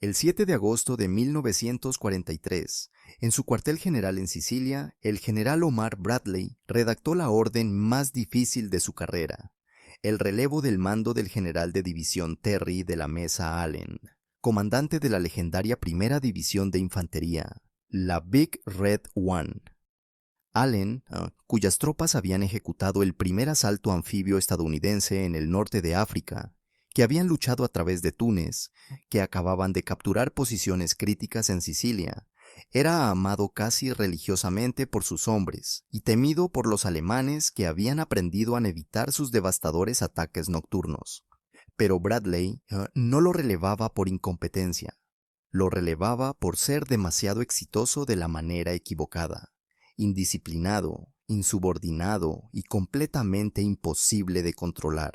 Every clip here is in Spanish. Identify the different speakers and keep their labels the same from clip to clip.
Speaker 1: El 7 de agosto de 1943, en su cuartel general en Sicilia, el general Omar Bradley redactó la orden más difícil de su carrera, el relevo del mando del general de división Terry de la Mesa Allen, comandante de la legendaria Primera División de Infantería, la Big Red One. Allen, cuyas tropas habían ejecutado el primer asalto anfibio estadounidense en el norte de África, que habían luchado a través de Túnez, que acababan de capturar posiciones críticas en Sicilia, era amado casi religiosamente por sus hombres y temido por los alemanes que habían aprendido a evitar sus devastadores ataques nocturnos. Pero Bradley no lo relevaba por incompetencia, lo relevaba por ser demasiado exitoso de la manera equivocada, indisciplinado, insubordinado y completamente imposible de controlar.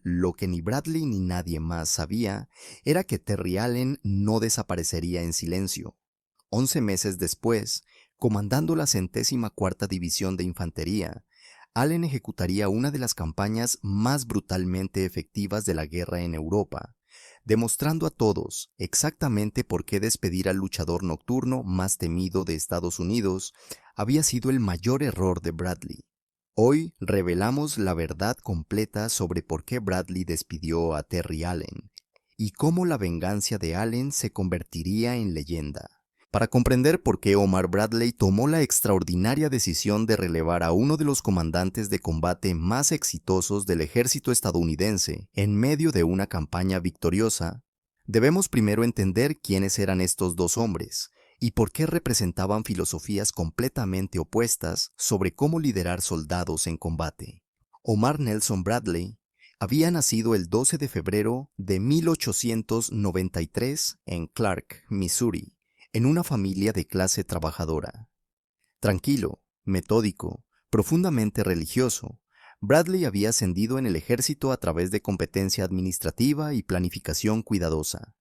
Speaker 1: Lo que ni Bradley ni nadie más sabía era que Terry Allen no desaparecería en silencio. 11 meses después, comandando la 104ª División de Infantería, Allen ejecutaría una de las campañas más brutalmente efectivas de la guerra en Europa, demostrando a todos exactamente por qué despedir al luchador nocturno más temido de Estados Unidos había sido el mayor error de Bradley. Hoy revelamos la verdad completa sobre por qué Bradley despidió a Terry Allen y cómo la venganza de Allen se convertiría en leyenda. Para comprender por qué Omar Bradley tomó la extraordinaria decisión de relevar a uno de los comandantes de combate más exitosos del ejército estadounidense en medio de una campaña victoriosa, debemos primero entender quiénes eran estos dos hombres y por qué representaban filosofías completamente opuestas sobre cómo liderar soldados en combate. Omar Nelson Bradley había nacido el 12 de febrero de 1893 en Clark, Missouri, en una familia de clase trabajadora. Tranquilo, metódico, profundamente religioso, Bradley había ascendido en el ejército a través de competencia administrativa y planificación cuidadosa.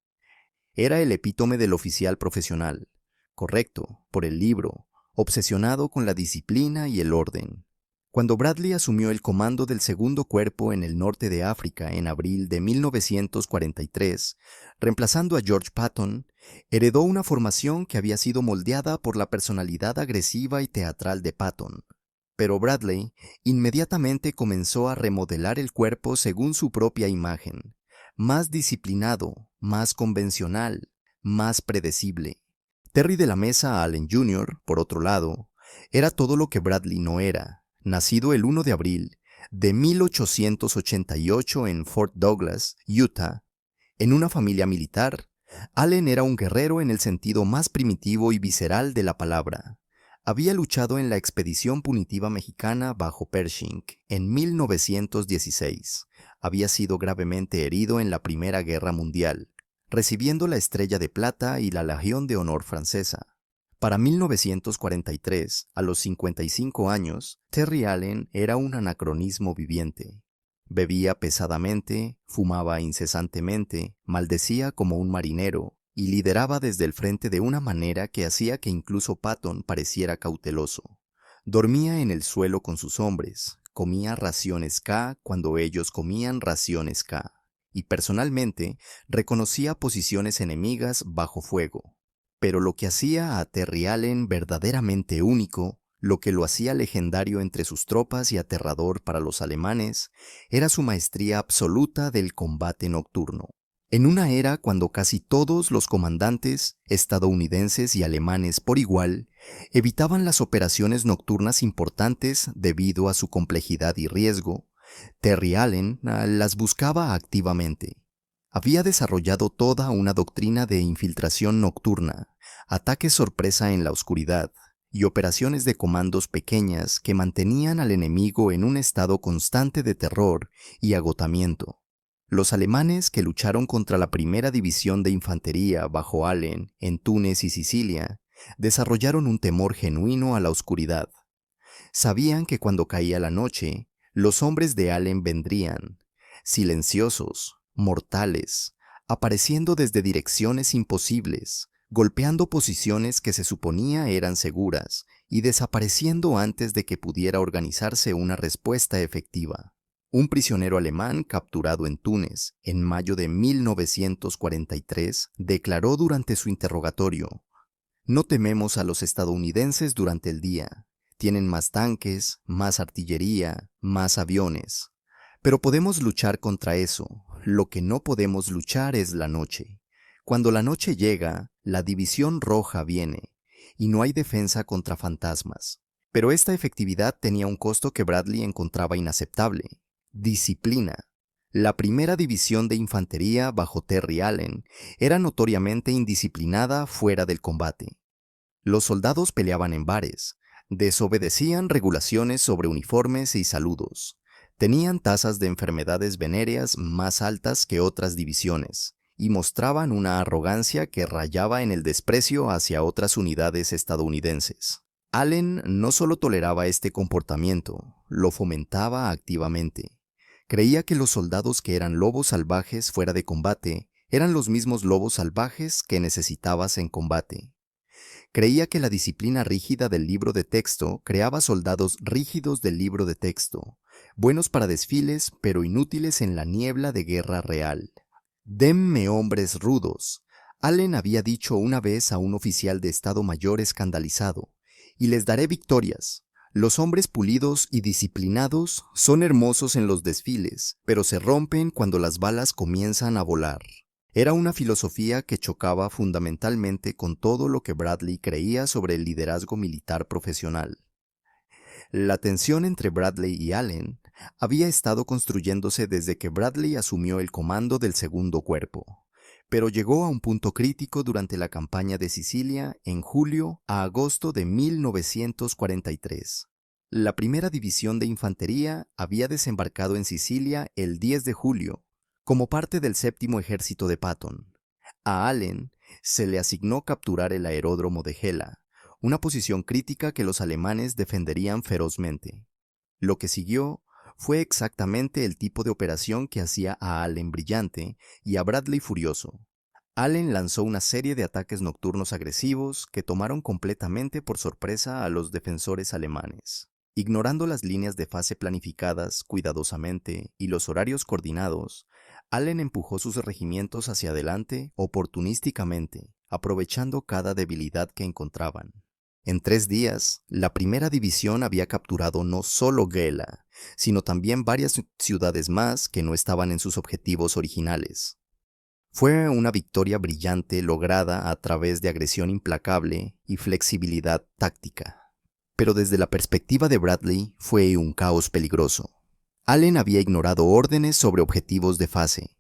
Speaker 1: Era el epítome del oficial profesional, correcto, por el libro, obsesionado con la disciplina y el orden. Cuando Bradley asumió el comando del segundo cuerpo en el norte de África en abril de 1943, reemplazando a George Patton, heredó una formación que había sido moldeada por la personalidad agresiva y teatral de Patton. Pero Bradley inmediatamente comenzó a remodelar el cuerpo según su propia imagen, más disciplinado, más convencional, más predecible. Terry de la Mesa Allen Jr., por otro lado, era todo lo que Bradley no era. Nacido el 1 de abril de 1888 en Fort Douglas, Utah, en una familia militar, Allen era un guerrero en el sentido más primitivo y visceral de la palabra. Había luchado en la expedición punitiva mexicana bajo Pershing en 1916. Había sido gravemente herido en la Primera Guerra Mundial, recibiendo la Estrella de Plata y la Legión de Honor francesa. Para 1943, a los 55 años, Terry Allen era un anacronismo viviente. Bebía pesadamente, fumaba incesantemente, maldecía como un marinero y lideraba desde el frente de una manera que hacía que incluso Patton pareciera cauteloso. Dormía en el suelo con sus hombres, comía raciones K cuando ellos comían raciones K, y personalmente reconocía posiciones enemigas bajo fuego. Pero lo que hacía a Terry Allen verdaderamente único, lo que lo hacía legendario entre sus tropas y aterrador para los alemanes, era su maestría absoluta del combate nocturno. En una era cuando casi todos los comandantes, estadounidenses y alemanes por igual, evitaban las operaciones nocturnas importantes debido a su complejidad y riesgo, Terry Allen las buscaba activamente. Había desarrollado toda una doctrina de infiltración nocturna, ataques sorpresa en la oscuridad y operaciones de comandos pequeñas que mantenían al enemigo en un estado constante de terror y agotamiento. Los alemanes que lucharon contra la Primera División de Infantería bajo Allen en Túnez y Sicilia desarrollaron un temor genuino a la oscuridad. Sabían que cuando caía la noche, los hombres de Allen vendrían, silenciosos, mortales, apareciendo desde direcciones imposibles, golpeando posiciones que se suponía eran seguras y desapareciendo antes de que pudiera organizarse una respuesta efectiva. Un prisionero alemán capturado en Túnez en mayo de 1943 declaró durante su interrogatorio: "No tememos a los estadounidenses durante el día. Tienen más tanques, más artillería, más aviones. Pero podemos luchar contra eso. Lo que no podemos luchar es la noche. Cuando la noche llega, la División Roja viene, y no hay defensa contra fantasmas". Pero esta efectividad tenía un costo que Bradley encontraba inaceptable: disciplina. La primera división de infantería bajo Terry Allen era notoriamente indisciplinada fuera del combate. Los soldados peleaban en bares, desobedecían regulaciones sobre uniformes y saludos, tenían tasas de enfermedades venéreas más altas que otras divisiones, y mostraban una arrogancia que rayaba en el desprecio hacia otras unidades estadounidenses. Allen no solo toleraba este comportamiento, lo fomentaba activamente. Creía que los soldados que eran lobos salvajes fuera de combate eran los mismos lobos salvajes que necesitabas en combate. Creía que la disciplina rígida del libro de texto creaba soldados rígidos del libro de texto, buenos para desfiles pero inútiles en la niebla de guerra real. «Denme hombres rudos», Allen había dicho una vez a un oficial de Estado Mayor escandalizado, «y les daré victorias. Los hombres pulidos y disciplinados son hermosos en los desfiles, pero se rompen cuando las balas comienzan a volar». Era una filosofía que chocaba fundamentalmente con todo lo que Bradley creía sobre el liderazgo militar profesional. La tensión entre Bradley y Allen había estado construyéndose desde que Bradley asumió el comando del segundo cuerpo, pero llegó a un punto crítico durante la campaña de Sicilia en julio a agosto de 1943. La primera división de infantería había desembarcado en Sicilia el 10 de julio, como parte del séptimo ejército de Patton. A Allen se le asignó capturar el aeródromo de Gela, una posición crítica que los alemanes defenderían ferozmente. Lo que siguió fue exactamente el tipo de operación que hacía a Allen brillante y a Bradley furioso. Allen lanzó una serie de ataques nocturnos agresivos que tomaron completamente por sorpresa a los defensores alemanes. Ignorando las líneas de fase planificadas cuidadosamente y los horarios coordinados, Allen empujó sus regimientos hacia adelante oportunísticamente, aprovechando cada debilidad que encontraban. En 3 días, la primera división había capturado no solo Gela, sino también varias ciudades más que no estaban en sus objetivos originales. Fue una victoria brillante lograda a través de agresión implacable y flexibilidad táctica. Pero desde la perspectiva de Bradley fue un caos peligroso. Allen había ignorado órdenes sobre objetivos de fase.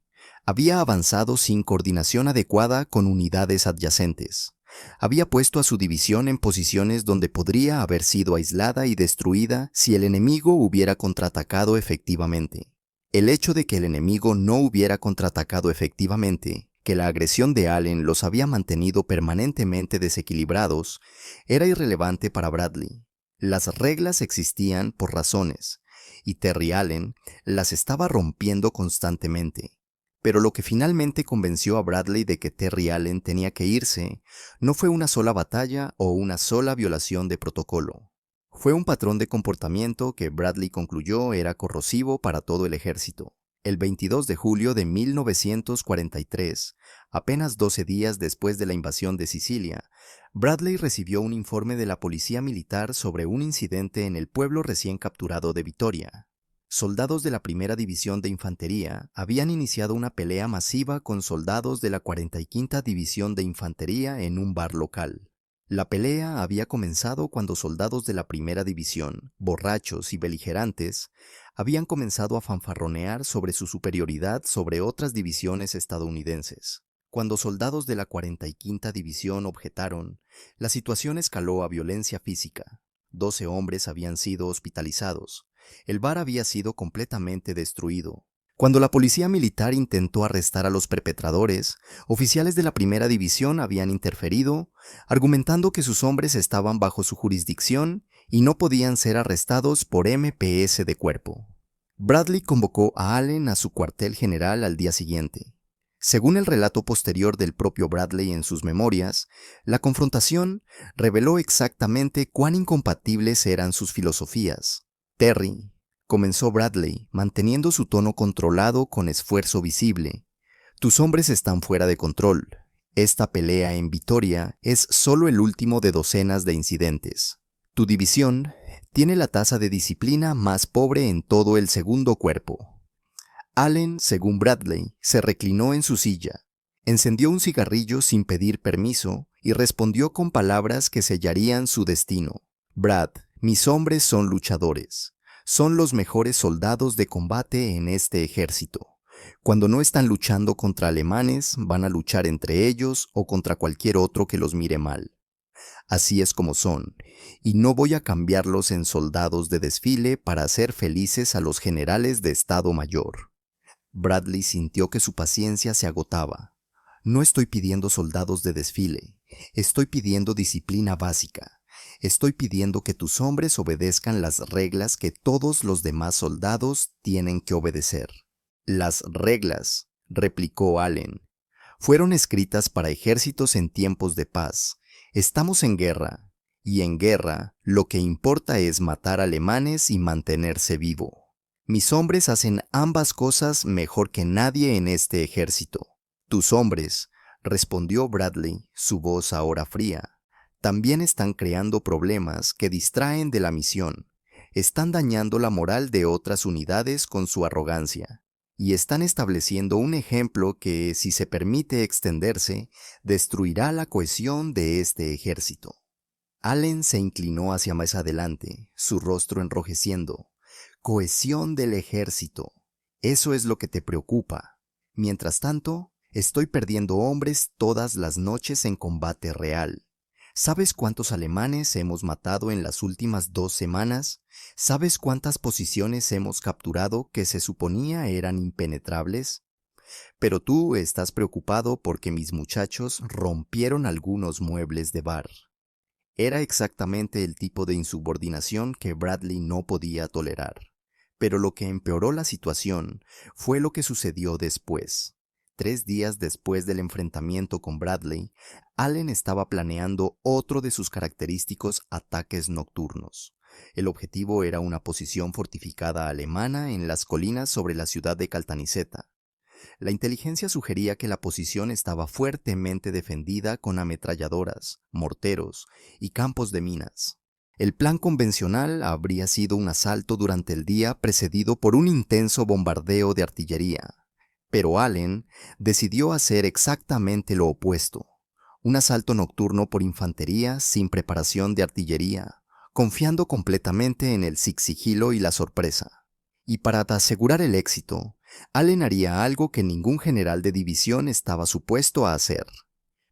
Speaker 1: Había avanzado sin coordinación adecuada con unidades adyacentes. Había puesto a su división en posiciones donde podría haber sido aislada y destruida si el enemigo hubiera contraatacado efectivamente. El hecho de que el enemigo no hubiera contraatacado efectivamente, que la agresión de Allen los había mantenido permanentemente desequilibrados, era irrelevante para Bradley. Las reglas existían por razones, y Terry Allen las estaba rompiendo constantemente. Pero lo que finalmente convenció a Bradley de que Terry Allen tenía que irse no fue una sola batalla o una sola violación de protocolo. Fue un patrón de comportamiento que Bradley concluyó era corrosivo para todo el ejército. El 22 de julio de 1943, apenas 12 días después de la invasión de Sicilia, Bradley recibió un informe de la policía militar sobre un incidente en el pueblo recién capturado de Vitoria. Soldados de la primera división de infantería habían iniciado una pelea masiva con soldados de la 45ª división de infantería en un bar local. La pelea había comenzado cuando soldados de la primera división, borrachos y beligerantes, habían comenzado a fanfarronear sobre su superioridad sobre otras divisiones estadounidenses. Cuando soldados de la 45ª división objetaron, la situación escaló a violencia física. 12 hombres habían sido hospitalizados. El bar había sido completamente destruido. Cuando la policía militar intentó arrestar a los perpetradores, oficiales de la primera división habían interferido, argumentando que sus hombres estaban bajo su jurisdicción y no podían ser arrestados por MPS de cuerpo. Bradley convocó a Allen a su cuartel general al día siguiente. Según el relato posterior del propio Bradley en sus memorias, la confrontación reveló exactamente cuán incompatibles eran sus filosofías. Terry, comenzó Bradley, manteniendo su tono controlado con esfuerzo visible. Tus hombres están fuera de control. Esta pelea en Vitoria es solo el último de docenas de incidentes. Tu división tiene la tasa de disciplina más pobre en todo el segundo cuerpo. Allen, según Bradley, se reclinó en su silla, encendió un cigarrillo sin pedir permiso y respondió con palabras que sellarían su destino. Brad, mis hombres son luchadores. Son los mejores soldados de combate en este ejército. Cuando no están luchando contra alemanes, van a luchar entre ellos o contra cualquier otro que los mire mal. Así es como son, y no voy a cambiarlos en soldados de desfile para hacer felices a los generales de Estado Mayor. Bradley sintió que su paciencia se agotaba. No estoy pidiendo soldados de desfile, estoy pidiendo disciplina básica. Estoy pidiendo que tus hombres obedezcan las reglas que todos los demás soldados tienen que obedecer. Las reglas, replicó Allen, fueron escritas para ejércitos en tiempos de paz. Estamos en guerra, y en guerra lo que importa es matar alemanes y mantenerse vivo. Mis hombres hacen ambas cosas mejor que nadie en este ejército. Tus hombres, respondió Bradley, su voz ahora fría, también están creando problemas que distraen de la misión. Están dañando la moral de otras unidades con su arrogancia. Y están estableciendo un ejemplo que, si se permite extenderse, destruirá la cohesión de este ejército. Allen se inclinó hacia más adelante, su rostro enrojeciendo. Cohesión del ejército. Eso es lo que te preocupa. Mientras tanto, estoy perdiendo hombres todas las noches en combate real. ¿Sabes cuántos alemanes hemos matado en las últimas 2 semanas? ¿Sabes cuántas posiciones hemos capturado que se suponía eran impenetrables? Pero tú estás preocupado porque mis muchachos rompieron algunos muebles de bar. Era exactamente el tipo de insubordinación que Bradley no podía tolerar. Pero lo que empeoró la situación fue lo que sucedió después. 3 días después del enfrentamiento con Bradley, Allen estaba planeando otro de sus característicos ataques nocturnos. El objetivo era una posición fortificada alemana en las colinas sobre la ciudad de Caltanissetta. La inteligencia sugería que la posición estaba fuertemente defendida con ametralladoras, morteros y campos de minas. El plan convencional habría sido un asalto durante el día precedido por un intenso bombardeo de artillería. Pero Allen decidió hacer exactamente lo opuesto. Un asalto nocturno por infantería sin preparación de artillería, confiando completamente en el sigilo y la sorpresa. Y para asegurar el éxito, Allen haría algo que ningún general de división estaba supuesto a hacer.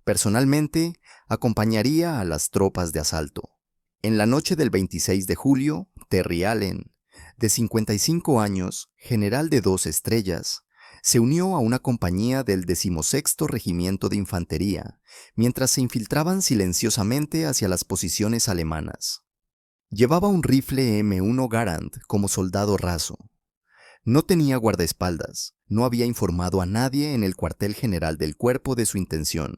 Speaker 1: Personalmente, acompañaría a las tropas de asalto. En la noche del 26 de julio, Terry Allen, de 55 años, general de 2 estrellas, se unió a una compañía del 16º Regimiento de Infantería, mientras se infiltraban silenciosamente hacia las posiciones alemanas. Llevaba un rifle M1 Garand como soldado raso. No tenía guardaespaldas, no había informado a nadie en el cuartel general del cuerpo de su intención.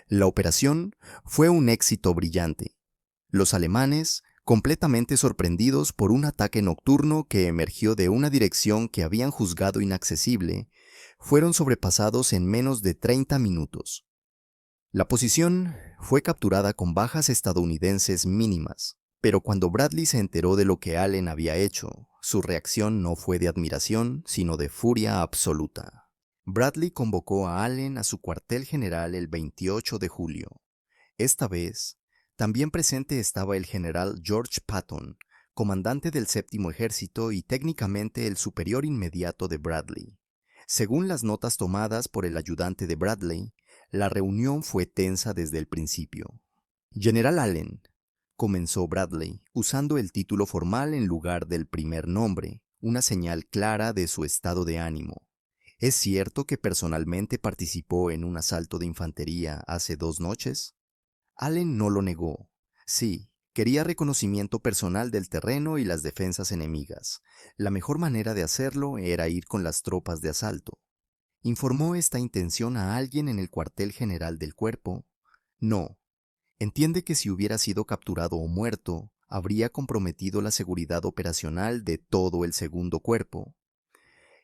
Speaker 1: La operación fue un éxito brillante. Los alemanes, completamente sorprendidos por un ataque nocturno que emergió de una dirección que habían juzgado inaccesible, fueron sobrepasados en menos de 30 minutos. La posición fue capturada con bajas estadounidenses mínimas, pero cuando Bradley se enteró de lo que Allen había hecho, su reacción no fue de admiración, sino de furia absoluta. Bradley convocó a Allen a su cuartel general el 28 de julio. Esta vez, también presente estaba el general George Patton, comandante del 7º Ejército y técnicamente el superior inmediato de Bradley. Según las notas tomadas por el ayudante de Bradley, la reunión fue tensa desde el principio. General Allen, comenzó Bradley, usando el título formal en lugar del primer nombre, una señal clara de su estado de ánimo. ¿Es cierto que personalmente participó en un asalto de infantería hace 2 noches? Allen no lo negó. Sí, quería reconocimiento personal del terreno y las defensas enemigas. La mejor manera de hacerlo era ir con las tropas de asalto. ¿Informó esta intención a alguien en el cuartel general del cuerpo? No. Entiende que si hubiera sido capturado o muerto, habría comprometido la seguridad operacional de todo el segundo cuerpo,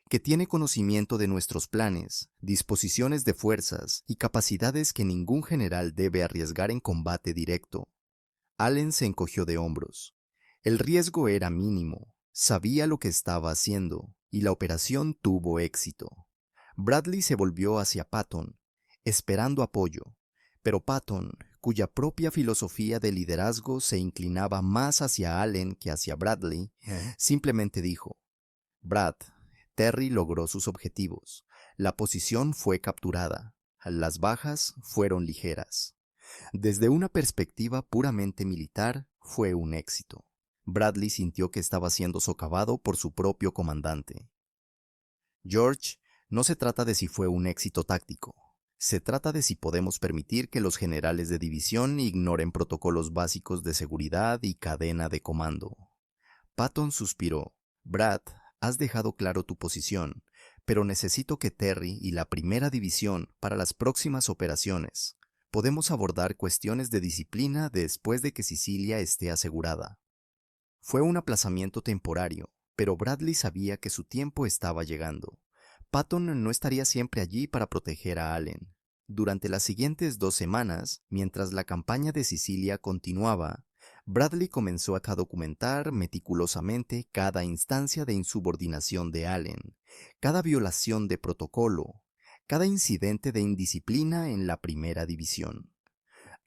Speaker 1: que tiene conocimiento de nuestros planes, disposiciones de fuerzas y capacidades que ningún general debe arriesgar en combate directo. Allen se encogió de hombros. El riesgo era mínimo, sabía lo que estaba haciendo, y la operación tuvo éxito. Bradley se volvió hacia Patton, esperando apoyo, pero Patton, cuya propia filosofía de liderazgo se inclinaba más hacia Allen que hacia Bradley, simplemente dijo: Brad, Terry logró sus objetivos. La posición fue capturada. Las bajas fueron ligeras. Desde una perspectiva puramente militar, fue un éxito. Bradley sintió que estaba siendo socavado por su propio comandante. George, no se trata de si fue un éxito táctico. Se trata de si podemos permitir que los generales de división ignoren protocolos básicos de seguridad y cadena de comando. Patton suspiró. Brad, has dejado claro tu posición, pero necesito que Terry y la primera división para las próximas operaciones. Podemos abordar cuestiones de disciplina después de que Sicilia esté asegurada. Fue un aplazamiento temporario, pero Bradley sabía que su tiempo estaba llegando. Patton no estaría siempre allí para proteger a Allen. Durante las siguientes 2 semanas, mientras la campaña de Sicilia continuaba, Bradley comenzó a documentar meticulosamente cada instancia de insubordinación de Allen, cada violación de protocolo, cada incidente de indisciplina en la primera división.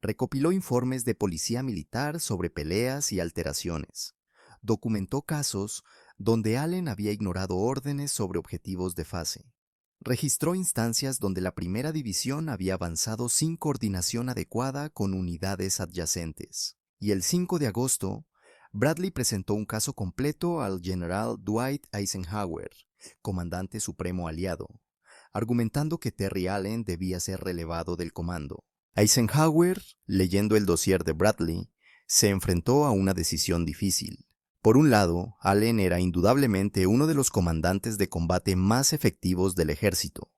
Speaker 1: Recopiló informes de policía militar sobre peleas y alteraciones. Documentó casos donde Allen había ignorado órdenes sobre objetivos de fase. Registró instancias donde la primera división había avanzado sin coordinación adecuada con unidades adyacentes. Y el 5 de agosto, Bradley presentó un caso completo al general Dwight Eisenhower, comandante supremo aliado, argumentando que Terry Allen debía ser relevado del comando. Eisenhower, leyendo el dossier de Bradley, se enfrentó a una decisión difícil. Por un lado, Allen era indudablemente uno de los comandantes de combate más efectivos del ejército.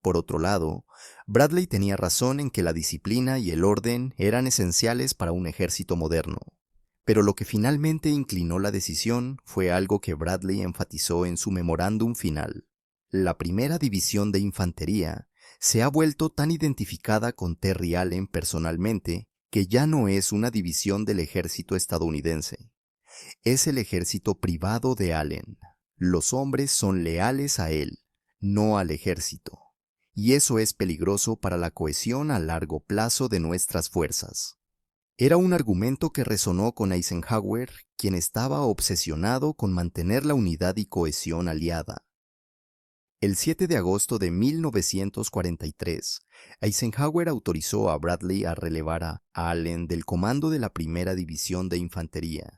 Speaker 1: Por otro lado, Bradley tenía razón en que la disciplina y el orden eran esenciales para un ejército moderno. Pero lo que finalmente inclinó la decisión fue algo que Bradley enfatizó en su memorándum final. La primera división de infantería se ha vuelto tan identificada con Terry Allen personalmente que ya no es una división del ejército estadounidense. Es el ejército privado de Allen. Los hombres son leales a él, no al ejército. Y eso es peligroso para la cohesión a largo plazo de nuestras fuerzas. Era un argumento que resonó con Eisenhower, quien estaba obsesionado con mantener la unidad y cohesión aliada. El 7 de agosto de 1943, Eisenhower autorizó a Bradley a relevar a Allen del comando de la primera división de infantería.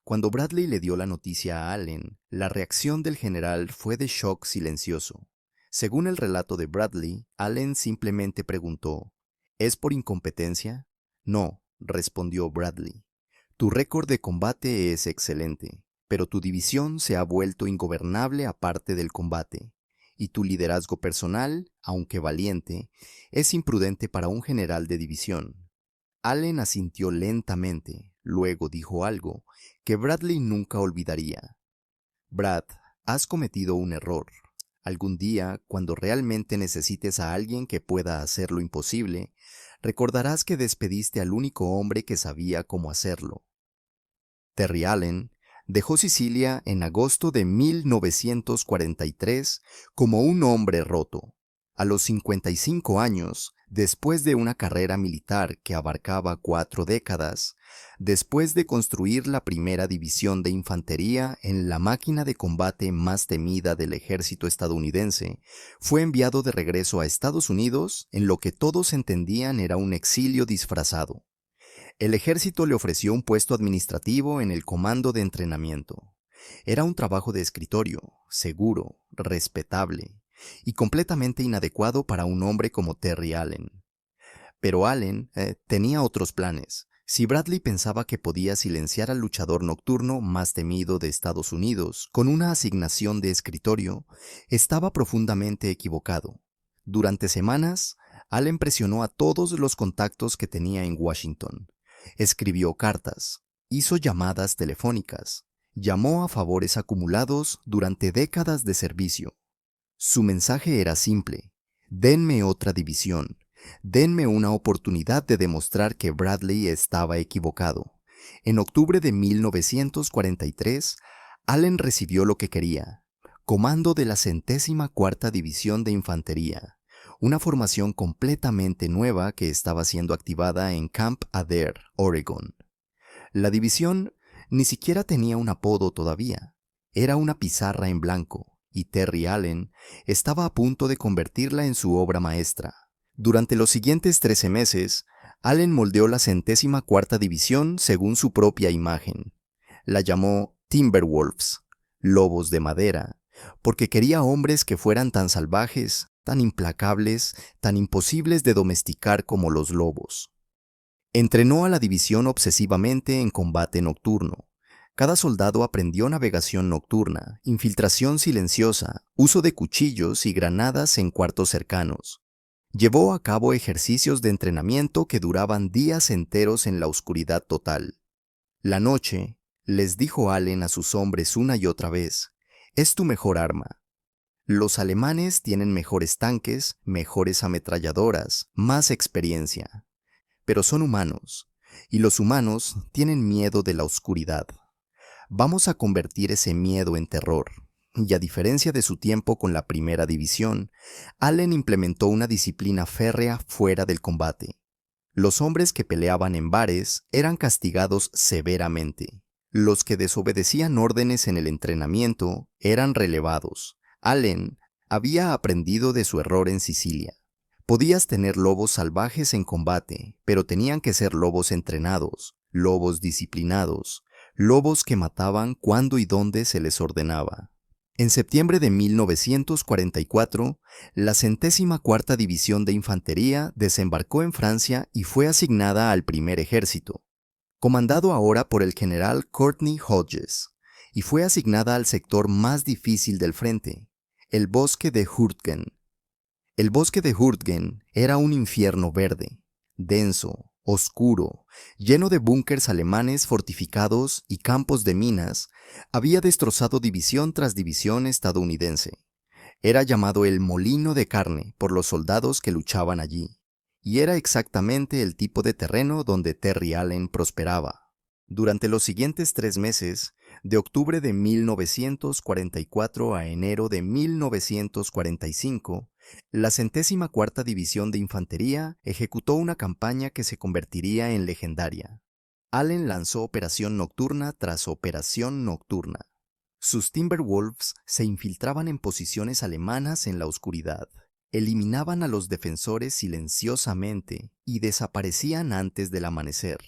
Speaker 1: Cuando Bradley le dio la noticia a Allen, la reacción del general fue de shock silencioso. Según el relato de Bradley, Allen simplemente preguntó: ¿Es por incompetencia? No, respondió Bradley. Tu récord de combate es excelente, pero tu división se ha vuelto ingobernable aparte del combate, y tu liderazgo personal, aunque valiente, es imprudente para un general de división. Allen asintió lentamente, luego dijo algo que Bradley nunca olvidaría. Brad, has cometido un error. Algún día, cuando realmente necesites a alguien que pueda hacer lo imposible, recordarás que despediste al único hombre que sabía cómo hacerlo. Terry Allen dejó Sicilia en agosto de 1943 como un hombre roto. A los 55 años, después de una carrera militar que abarcaba 4 décadas, después de construir la primera división de infantería en la máquina de combate más temida del ejército estadounidense, fue enviado de regreso a Estados Unidos en lo que todos entendían era un exilio disfrazado. El ejército le ofreció un puesto administrativo en el comando de entrenamiento. Era un trabajo de escritorio, seguro, respetable y completamente inadecuado para un hombre como Terry Allen. Pero Allen tenía otros planes. Si Bradley pensaba que podía silenciar al luchador nocturno más temido de Estados Unidos con una asignación de escritorio, estaba profundamente equivocado. Durante semanas, Allen presionó a todos los contactos que tenía en Washington. Escribió cartas, Hizo llamadas telefónicas, llamó a favores acumulados durante décadas de servicio. Su mensaje era simple: denme otra división, denme una oportunidad de demostrar que Bradley estaba equivocado. En octubre de 1943, Allen recibió lo que quería: comando de la 104ª División de Infantería, una formación completamente nueva que estaba siendo activada en Camp Adair, Oregon. La división ni siquiera tenía un apodo todavía. Era una pizarra en blanco, y Terry Allen estaba a punto de convertirla en su obra maestra. Durante los siguientes 13 meses, Allen moldeó la 104ª División según su propia imagen. La llamó Timberwolves, lobos de madera, porque quería hombres que fueran tan salvajes, tan implacables, tan imposibles de domesticar como los lobos. Entrenó a la división obsesivamente en combate nocturno. Cada soldado aprendió navegación nocturna, infiltración silenciosa, uso de cuchillos y granadas en cuartos cercanos. Llevó a cabo ejercicios de entrenamiento que duraban días enteros en la oscuridad total. La noche, les dijo Allen a sus hombres una y otra vez, es tu mejor arma. Los alemanes tienen mejores tanques, mejores ametralladoras, más experiencia. Pero son humanos, y los humanos tienen miedo de la oscuridad. Vamos a convertir ese miedo en terror. Y a diferencia de su tiempo con la primera división, Allen implementó una disciplina férrea fuera del combate. Los hombres que peleaban en bares eran castigados severamente. Los que desobedecían órdenes en el entrenamiento eran relevados. Allen había aprendido de su error en Sicilia. Podías tener lobos salvajes en combate, pero tenían que ser lobos entrenados, lobos disciplinados, lobos que mataban cuando y donde se les ordenaba. En septiembre de 1944, la 104ª División de Infantería desembarcó en Francia y fue asignada al Primer Ejército, comandado ahora por el general Courtney Hodges, y fue asignada al sector más difícil del frente, el bosque de Hurtgen. El bosque de Hurtgen era un infierno verde, denso, oscuro, lleno de búnkers alemanes fortificados y campos de minas. Había destrozado división tras división estadounidense. Era llamado el molino de carne por los soldados que luchaban allí, y era exactamente el tipo de terreno donde Terry Allen prosperaba. Durante los siguientes 3 meses, de octubre de 1944 a enero de 1945, la 104ª División de Infantería ejecutó una campaña que se convertiría en legendaria. Allen lanzó operación nocturna tras operación nocturna. Sus Timberwolves se infiltraban en posiciones alemanas en la oscuridad, eliminaban a los defensores silenciosamente y desaparecían antes del amanecer.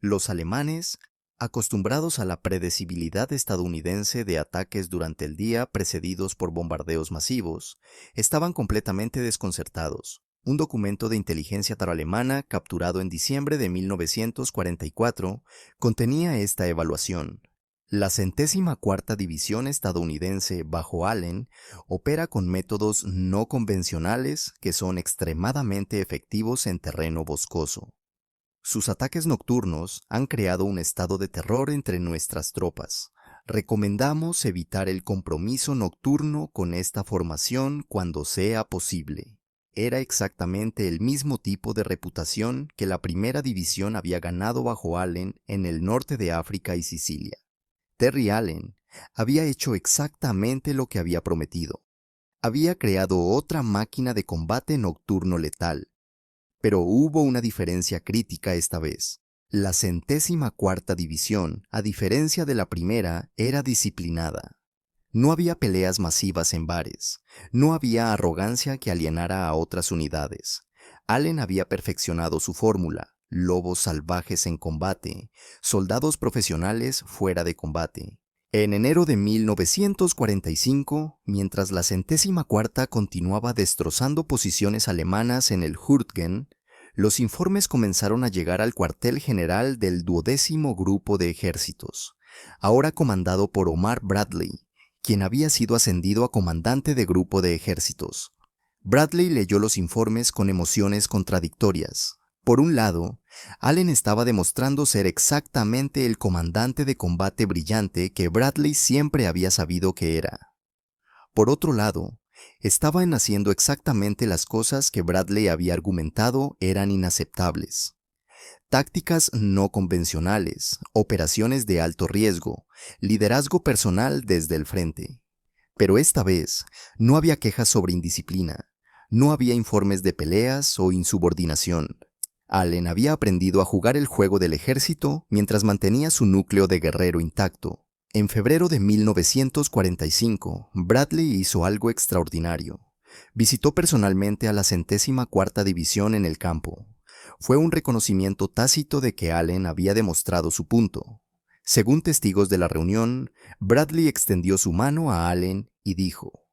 Speaker 1: Los alemanes, acostumbrados a la predecibilidad estadounidense de ataques durante el día precedidos por bombardeos masivos, estaban completamente desconcertados. Un documento de inteligencia alemana capturado en diciembre de 1944 contenía esta evaluación. La 104ª División estadounidense bajo Allen opera con métodos no convencionales que son extremadamente efectivos en terreno boscoso. Sus ataques nocturnos han creado un estado de terror entre nuestras tropas. Recomendamos evitar el compromiso nocturno con esta formación cuando sea posible. Era exactamente el mismo tipo de reputación que la primera división había ganado bajo Allen en el norte de África y Sicilia. Terry Allen había hecho exactamente lo que había prometido. Había creado otra máquina de combate nocturno letal. Pero hubo una diferencia crítica esta vez. La 104ª División, a diferencia de la primera, era disciplinada. No había peleas masivas en bares. No había arrogancia que alienara a otras unidades. Allen había perfeccionado su fórmula: lobos salvajes en combate, soldados profesionales fuera de combate. En enero de 1945, mientras la 104ª continuaba destrozando posiciones alemanas en el Hurtgen, los informes comenzaron a llegar al cuartel general del 12º Grupo de Ejércitos, ahora comandado por Omar Bradley, quien había sido ascendido a comandante de grupo de ejércitos. Bradley leyó los informes con emociones contradictorias. Por un lado, Allen estaba demostrando ser exactamente el comandante de combate brillante que Bradley siempre había sabido que era. Por otro lado, estaban haciendo exactamente las cosas que Bradley había argumentado eran inaceptables. Tácticas no convencionales, operaciones de alto riesgo, liderazgo personal desde el frente. Pero esta vez, no había quejas sobre indisciplina, no había informes de peleas o insubordinación. Allen había aprendido a jugar el juego del ejército mientras mantenía su núcleo de guerrero intacto. En febrero de 1945, Bradley hizo algo extraordinario. Visitó personalmente a la 104ª División en el campo. Fue un reconocimiento tácito de que Allen había demostrado su punto. Según testigos de la reunión, Bradley extendió su mano a Allen y dijo: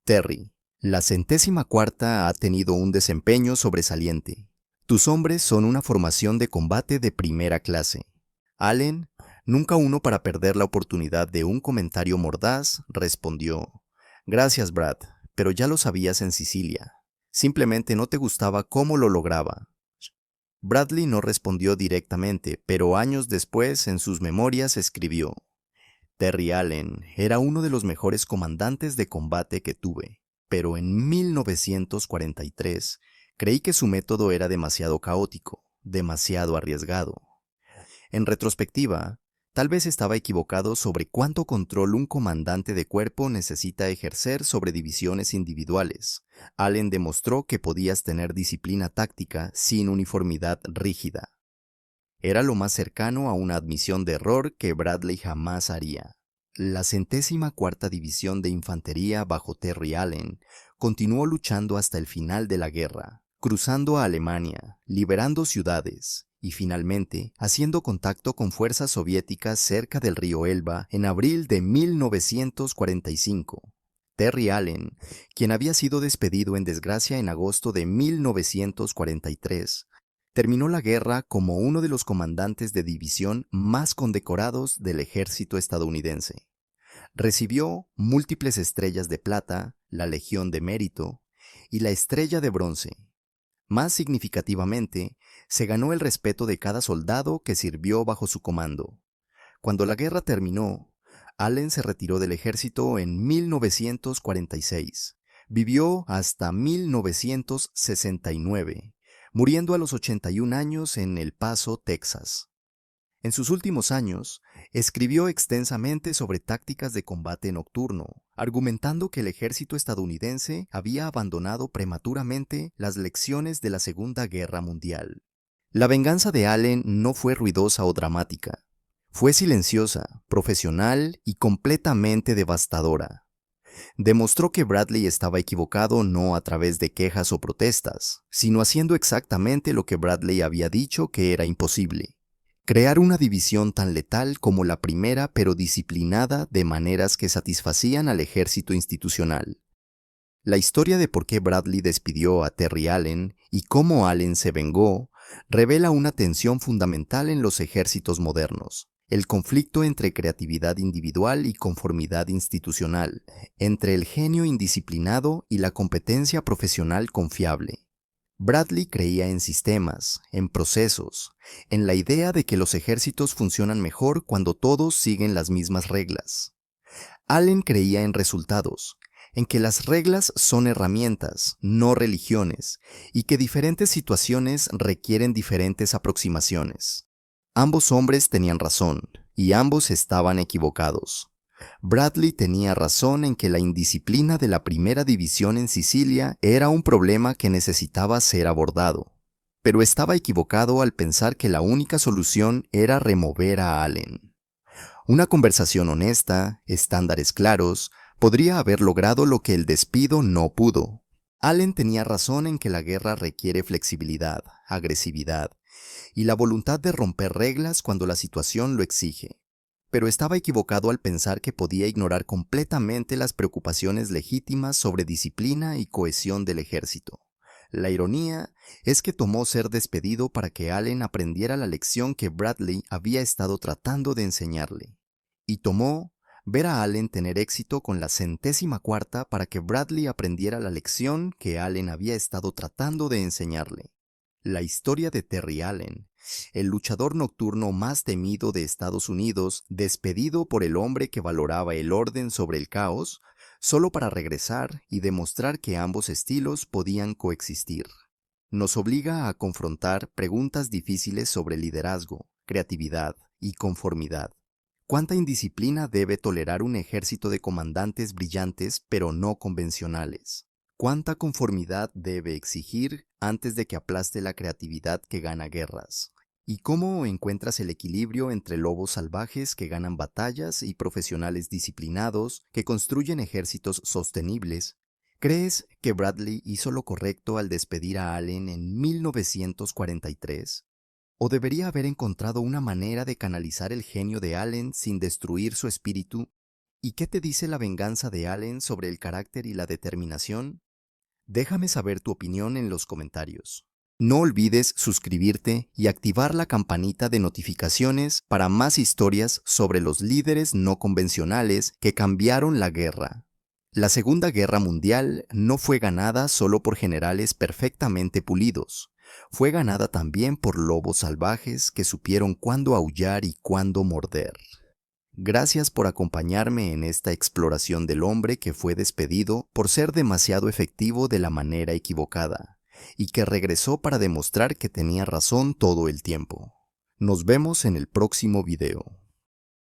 Speaker 1: «Terry, la 104ª ha tenido un desempeño sobresaliente. Tus hombres son una formación de combate de primera clase». Allen, nunca uno para perder la oportunidad de un comentario mordaz, respondió: «Gracias, Brad, pero ya lo sabías en Sicilia. Simplemente no te gustaba cómo lo lograba». Bradley no respondió directamente, pero años después en sus memorias escribió: «Terry Allen era uno de los mejores comandantes de combate que tuve, pero en 1943 creí que su método era demasiado caótico, demasiado arriesgado. En retrospectiva, tal vez estaba equivocado sobre cuánto control un comandante de cuerpo necesita ejercer sobre divisiones individuales. Allen demostró que podías tener disciplina táctica sin uniformidad rígida». Era lo más cercano a una admisión de error que Bradley jamás haría. La 104ª División de Infantería bajo Terry Allen continuó luchando hasta el final de la guerra, cruzando a Alemania, liberando ciudades y finalmente haciendo contacto con fuerzas soviéticas cerca del río Elba en abril de 1945. Terry Allen, quien había sido despedido en desgracia en agosto de 1943, terminó la guerra como uno de los comandantes de división más condecorados del ejército estadounidense. Recibió múltiples estrellas de plata, la Legión de Mérito y la Estrella de Bronce. Más significativamente, se ganó el respeto de cada soldado que sirvió bajo su comando. Cuando la guerra terminó, Allen se retiró del ejército en 1946. Vivió hasta 1969. Muriendo a los 81 años en El Paso, Texas. En sus últimos años, escribió extensamente sobre tácticas de combate nocturno, argumentando que el ejército estadounidense había abandonado prematuramente las lecciones de la Segunda Guerra Mundial. La venganza de Allen no fue ruidosa o dramática. Fue silenciosa, profesional y completamente devastadora. Demostró que Bradley estaba equivocado no a través de quejas o protestas, sino haciendo exactamente lo que Bradley había dicho que era imposible: crear una división tan letal como la primera, pero disciplinada de maneras que satisfacían al ejército institucional. La historia de por qué Bradley despidió a Terry Allen y cómo Allen se vengó revela una tensión fundamental en los ejércitos modernos: el conflicto entre creatividad individual y conformidad institucional, entre el genio indisciplinado y la competencia profesional confiable. Bradley creía en sistemas, en procesos, en la idea de que los ejércitos funcionan mejor cuando todos siguen las mismas reglas. Allen creía en resultados, en que las reglas son herramientas, no religiones, y que diferentes situaciones requieren diferentes aproximaciones. Ambos hombres tenían razón, y ambos estaban equivocados. Bradley tenía razón en que la indisciplina de la primera división en Sicilia era un problema que necesitaba ser abordado, pero estaba equivocado al pensar que la única solución era remover a Allen. Una conversación honesta, estándares claros, podría haber logrado lo que el despido no pudo. Allen tenía razón en que la guerra requiere flexibilidad, agresividad y la voluntad de romper reglas cuando la situación lo exige. Pero estaba equivocado al pensar que podía ignorar completamente las preocupaciones legítimas sobre disciplina y cohesión del ejército. La ironía es que tomó ser despedido para que Allen aprendiera la lección que Bradley había estado tratando de enseñarle. Y tomó ver a Allen tener éxito con la 104ª para que Bradley aprendiera la lección que Allen había estado tratando de enseñarle. La historia de Terry Allen, el luchador nocturno más temido de Estados Unidos, despedido por el hombre que valoraba el orden sobre el caos, solo para regresar y demostrar que ambos estilos podían coexistir. Nos obliga a confrontar preguntas difíciles sobre liderazgo, creatividad y conformidad. ¿Cuánta indisciplina debe tolerar un ejército de comandantes brillantes pero no convencionales? ¿Cuánta conformidad debe exigir antes de que aplaste la creatividad que gana guerras? ¿Y cómo encuentras el equilibrio entre lobos salvajes que ganan batallas y profesionales disciplinados que construyen ejércitos sostenibles? ¿Crees que Bradley hizo lo correcto al despedir a Allen en 1943? ¿O debería haber encontrado una manera de canalizar el genio de Allen sin destruir su espíritu? ¿Y qué te dice la venganza de Allen sobre el carácter y la determinación? Déjame saber tu opinión en los comentarios. No olvides suscribirte y activar la campanita de notificaciones para más historias sobre los líderes no convencionales que cambiaron la guerra. La Segunda Guerra Mundial no fue ganada solo por generales perfectamente pulidos. Fue ganada también por lobos salvajes que supieron cuándo aullar y cuándo morder. Gracias por acompañarme en esta exploración del hombre que fue despedido por ser demasiado efectivo de la manera equivocada, y que regresó para demostrar que tenía razón todo el tiempo. Nos vemos en el próximo video.